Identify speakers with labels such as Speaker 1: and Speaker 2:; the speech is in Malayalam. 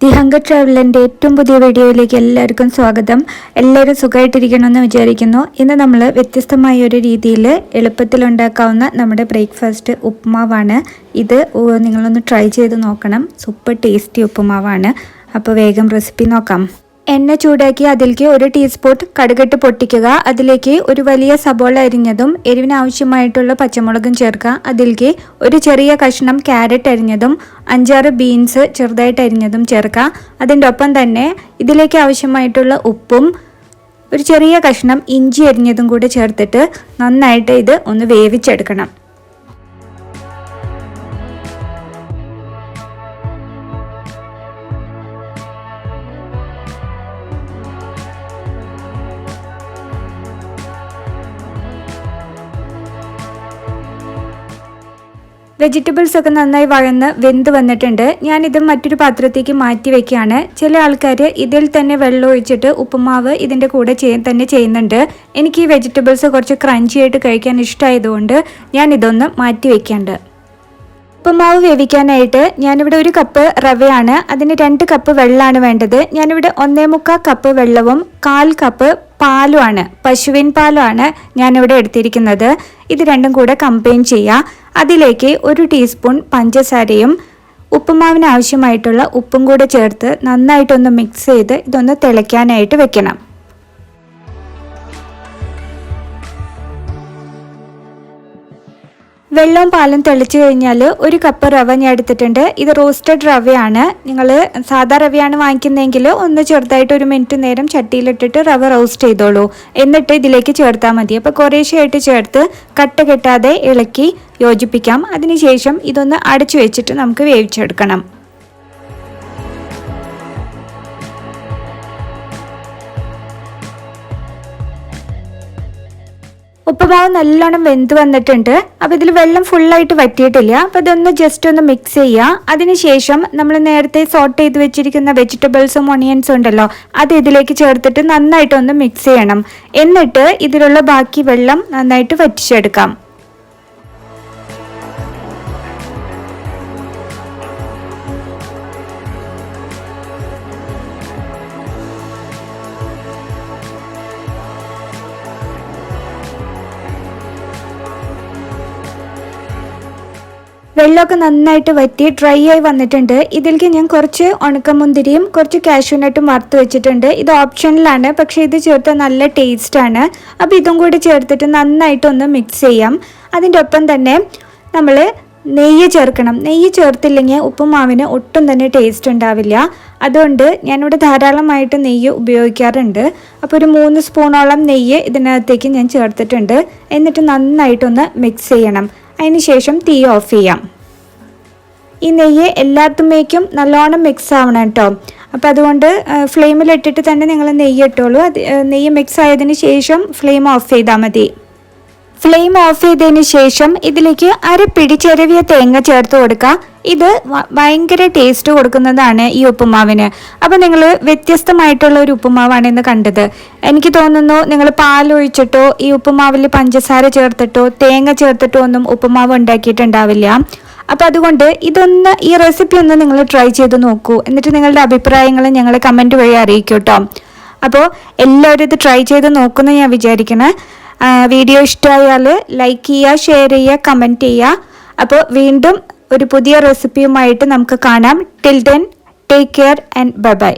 Speaker 1: ദി ഹങ്കർ ട്രാവലിൻ്റെ ഏറ്റവും പുതിയ വീഡിയോയിലേക്ക് എല്ലാവർക്കും സ്വാഗതം. എല്ലാവരും സുഖമായിട്ടിരിക്കണമെന്ന് വിചാരിക്കുന്നു. ഇന്ന് നമ്മൾ വ്യത്യസ്തമായ ഒരു രീതിയിൽ എളുപ്പത്തിൽ ഉണ്ടാക്കാവുന്ന നമ്മുടെ ബ്രേക്ക്ഫാസ്റ്റ് ഉപ്പുമാവാണ്. ഇത് നിങ്ങളൊന്ന് ട്രൈ ചെയ്ത് നോക്കണം. സൂപ്പർ ടേസ്റ്റി ഉപ്പുമാവാണ്. അപ്പോൾ വേഗം റെസിപ്പി നോക്കാം. എണ്ണ ചൂടാക്കി അതിലേക്ക് 1 ടീസ്പൂൺ കടുകിട്ട് പൊട്ടിക്കുക. അതിലേക്ക് ഒരു വലിയ സബോള അരിഞ്ഞതും എരിവിന് ആവശ്യമായിട്ടുള്ള പച്ചമുളകും ചേർക്കുക. അതിലേക്ക് ഒരു ചെറിയ കഷ്ണം ക്യാരറ്റ് അരിഞ്ഞതും 5-6 ബീൻസ് ചെറുതായിട്ട് അരിഞ്ഞതും ചേർക്കുക. അതിൻ്റെ ഒപ്പം തന്നെ ഇതിലേക്ക് ആവശ്യമായിട്ടുള്ള ഉപ്പും ഒരു ചെറിയ കഷ്ണം ഇഞ്ചി അരിഞ്ഞതും കൂടെ ചേർത്തിട്ട് നന്നായിട്ട് ഇത് ഒന്ന് വേവിച്ചെടുക്കണം. വെജിറ്റബിൾസ് ഒക്കെ നന്നായി വഴന്ന് വെന്ത് വന്നിട്ടുണ്ട്. ഞാനിത് മറ്റൊരു പാത്രത്തേക്ക് മാറ്റി വെക്കുകയാണ്. ചില ആൾക്കാർ ഇതിൽ തന്നെ വെള്ളം ഒഴിച്ചിട്ട് ഉപ്പുമാവ് ഇതിൻ്റെ കൂടെ തന്നെ ചെയ്യുന്നുണ്ട്. എനിക്ക് ഈ വെജിറ്റബിൾസ് കുറച്ച് ക്രഞ്ചി ആയിട്ട് കഴിക്കാൻ ഇഷ്ടമായതുകൊണ്ട് ഞാനിതൊന്ന് മാറ്റി വെക്കാണ്ട്. ഉപ്പുമാവ് വേവിക്കാനായിട്ട് ഞാനിവിടെ 1 കപ്പ് റവയാണ്, അതിന് 2 കപ്പ് വെള്ളമാണ് വേണ്ടത്. ഞാനിവിടെ 1.25 കപ്പ് വെള്ളവും 1/4 കപ്പ് പാലുമാണ്, പശുവിൻ പാലാണ് ഞാനിവിടെ എടുത്തിരിക്കുന്നത്. ഇത് രണ്ടും കൂടെ കമ്പൈൻ ചെയ്യുക. അതിലേക്ക് 1 ടീസ്പൂൺ പഞ്ചസാരയും ഉപ്പുമാവിന് ആവശ്യമായിട്ടുള്ള ഉപ്പും കൂടെ ചേർത്ത് നന്നായിട്ടൊന്ന് മിക്സ് ചെയ്ത് ഇതൊന്ന് തിളയ്ക്കാനായിട്ട് വെക്കണം. വെള്ളവും പാലും തെളിച്ച് കഴിഞ്ഞാൽ 1 കപ്പ് റവ ഞാൻ എടുത്തിട്ടുണ്ട്. ഇത് റോസ്റ്റഡ് റവയാണ്. നിങ്ങൾ സാധാ റവയാണ് വാങ്ങിക്കുന്നതെങ്കിൽ ഒന്ന് ചെറുതായിട്ട് 1 മിനിറ്റ് നേരം ചട്ടിയിലിട്ടിട്ട് റവ റോസ്റ്റ് ചെയ്തോളൂ. എന്നിട്ട് ഇതിലേക്ക് ചേർത്താൽ മതി. അപ്പോൾ കുറേശ്ശെയായിട്ട് ചേർത്ത് കട്ട കെട്ടാതെ ഇളക്കി യോജിപ്പിക്കാം. അതിനുശേഷം ഇതൊന്ന് അടച്ചു വെച്ചിട്ട് നമുക്ക് വേവിച്ചെടുക്കണം. ഉപ്പുമാവ് നല്ലോണം വെന്ത് വന്നിട്ടുണ്ട്. അപ്പോൾ ഇതിൽ വെള്ളം ഫുള്ളായിട്ട് വറ്റിയിട്ടില്ല. അപ്പോൾ ഇതൊന്ന് ജസ്റ്റ് ഒന്ന് മിക്സ് ചെയ്യുക. അതിനുശേഷം നമ്മൾ നേരത്തെ സോട്ട് ചെയ്ത് വെച്ചിരിക്കുന്ന വെജിറ്റബിൾസും ഒണിയൻസും ഉണ്ടല്ലോ, അത് ഇതിലേക്ക് ചേർത്തിട്ട് നന്നായിട്ടൊന്ന് മിക്സ് ചെയ്യണം. എന്നിട്ട് ഇതിലുള്ള ബാക്കി വെള്ളം നന്നായിട്ട് വറ്റിച്ചെടുക്കാം. വെള്ളമൊക്കെ നന്നായിട്ട് വറ്റി ഡ്രൈ ആയി വന്നിട്ടുണ്ട്. ഇതിലേക്ക് ഞാൻ കുറച്ച് ഉണക്കമുന്തിരിയും കുറച്ച് കാഷ്യൂനട്ടും വറുത്ത് വെച്ചിട്ടുണ്ട്. ഇത് ഓപ്ഷനിലാണ്, പക്ഷേ ഇത് ചേർത്താൽ നല്ല ടേസ്റ്റാണ്. അപ്പോൾ ഇതും കൂടി ചേർത്തിട്ട് നന്നായിട്ടൊന്ന് മിക്സ് ചെയ്യാം. അതിൻ്റെ ഒപ്പം തന്നെ നമ്മൾ നെയ്യ് ചേർക്കണം. നെയ്യ് ചേർത്തില്ലെങ്കിൽ ഉപ്പുമാവിന് ഒട്ടും തന്നെ ടേസ്റ്റ് ഉണ്ടാവില്ല. അതുകൊണ്ട് ഞാനിവിടെ ധാരാളമായിട്ട് നെയ്യ് ഉപയോഗിക്കാറുണ്ട്. അപ്പോൾ ഒരു 3 സ്പൂണോളം നെയ്യ് ഇതിനകത്തേക്ക് ഞാൻ ചേർത്തിട്ടുണ്ട്. എന്നിട്ട് നന്നായിട്ടൊന്ന് മിക്സ് ചെയ്യണം. അതിന് ശേഷം തീ ഓഫ് ചെയ്യാം. ഈ നെയ്യ് എല്ലാത്തുമ്മേക്കും നല്ലോണം മിക്സ് ആവണം കേട്ടോ. അപ്പോൾ അതുകൊണ്ട് ഫ്ലെയിമിലിട്ടിട്ട് തന്നെ നിങ്ങൾ നെയ്യ് ഇട്ടോളൂ. നെയ്യ് മിക്സ് ആയതിന് ശേഷം ഫ്ലെയിം ഓഫ് ചെയ്താൽ മതി. ഫ്ലെയിം ഓഫ് ചെയ്തതിന് ശേഷം ഇതിലേക്ക് 1 പിടി ചെറിയ തേങ്ങ ചേർത്ത് കൊടുക്കുക. ഇത് ഭയങ്കര ടേസ്റ്റ് കൊടുക്കുന്നതാണ് ഈ ഉപ്പുമാവിന്. അപ്പോൾ നിങ്ങൾ വ്യത്യസ്തമായിട്ടുള്ള ഒരു ഉപ്പുമാവാണ് ഇന്ന് കണ്ടത്. എനിക്ക് തോന്നുന്നു നിങ്ങൾ പാലൊഴിച്ചിട്ടോ ഈ ഉപ്പുമാവിൽ പഞ്ചസാര ചേർത്തിട്ടോ തേങ്ങ ചേർത്തിട്ടോ ഒന്നും ഉപ്പുമാവ് ഉണ്ടാക്കിയിട്ടുണ്ടാവില്ല. അപ്പോൾ അതുകൊണ്ട് ഈ റെസിപ്പി ഒന്ന് നിങ്ങൾ ട്രൈ ചെയ്ത് നോക്കൂ. എന്നിട്ട് നിങ്ങളുടെ അഭിപ്രായങ്ങൾ ഞങ്ങളെ കമൻറ്റ് വഴി അറിയിക്കൂ കേട്ടോ. അപ്പോൾ എല്ലാവരും ഇത് ട്രൈ ചെയ്ത് നോക്കുമെന്ന് ഞാൻ വിചാരിക്കണേ. വീഡിയോ ഇഷ്ടമായാൽ ലൈക്ക് ചെയ്യുക, ഷെയർ ചെയ്യുക, കമൻറ്റ് ചെയ്യുക. അപ്പോൾ വീണ്ടും ഒരു പുതിയ റെസിപ്പിയുമായിട്ട് നമുക്ക് കാണാം. Till then take care and bye bye.